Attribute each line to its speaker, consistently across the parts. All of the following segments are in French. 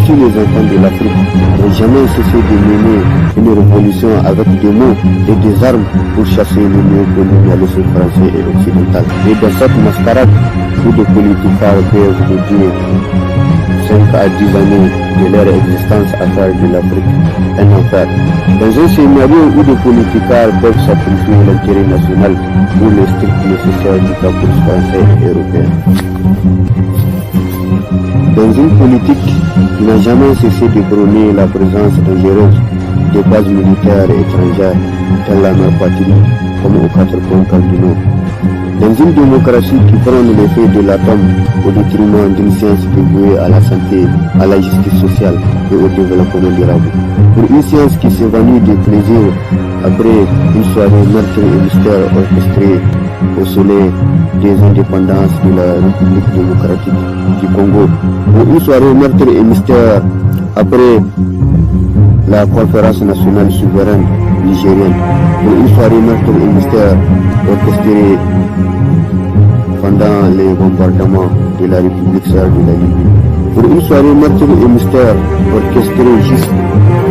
Speaker 1: aussi les enfants de l'Afrique n'ont jamais cessé de mener une révolution avec des mots et des armes pour chasser le néocolonialisme français et occidental. Et dans cette mascarade, où des politiciens peuvent nous dire 5 à 10 années de leur existence à faire de l'Afrique un enfer. Dans un scénario où des politiciens peuvent sacrifier l'intérêt national pour le strict nécessaire du caprice français et européen. Dans une politique qui n'a jamais cessé de prôner la présence dangereuse des bases militaires étrangères dans la mer Patrie comme aux 4 points cardinaux. Dans une démocratie qui prône l'effet de l'atome au détriment d'une science dévouée à la santé, à la justice sociale et au développement durable. Pour une science qui s'évanouit de plaisir après une soirée meurtre et mystère orchestrée au soleil des indépendances de la République démocratique du Congo. Pour une soirée meurtre et mystère après la conférence nationale souveraine nigérienne. Pour une soirée meurtre et mystère orchestrée pendant les bombardements de la République sœur de la Libye. Pour une soirée meurtre et mystère orchestrée juste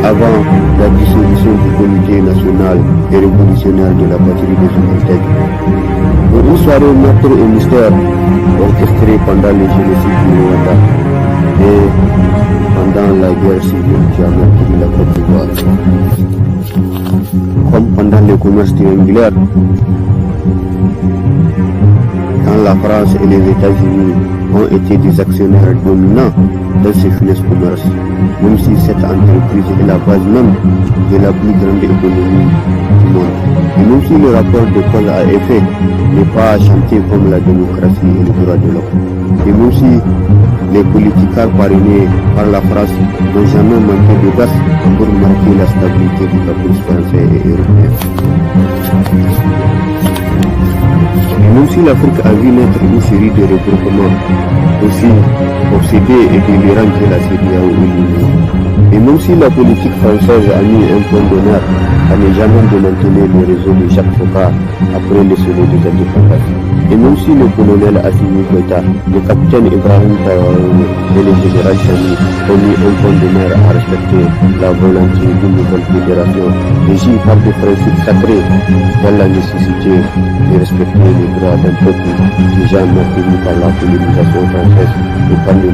Speaker 1: avant la dissolution du comité national et révolutionnaire de la patrie des Unités. Pour une soirée meurtre et mystère orchestrée pendant les génocides du Rwanda et pendant la guerre civile qui a meurtri la Côte d'Ivoire. Comme pendant le commerce triangulaire, quand la France et les États-Unis ont été des actionnaires dominants dans ces funeste commerces, même si cette entreprise est la base même de la plus grande économie du monde. Et même si le rapport de cause à effet n'est pas chanté comme la démocratie et le droit de l'homme. Et même si les politiciens parrainés par la France n'ont jamais manqué de gaz pour marquer la stabilité du caprice français et européen. Et même si l'Afrique a vu naître une série de regroupements aussi obsédés et délirants que la CEDEAO et l'Union, et même si la politique française a mis un point d'honneur à ne jamais démanteler le réseau de Jacques Foccart après le sommet des indépendances, et même si le colonel Assimi Goïta, le capitaine Ibrahim Traoré et le général Chani ont mis un point d'honneur à respecter la volonté d'une nouvelle fédération régie par des principes sacrés dans la nécessité de respecter les droits d'un peuple déjà meurtri par la colonisation française et par le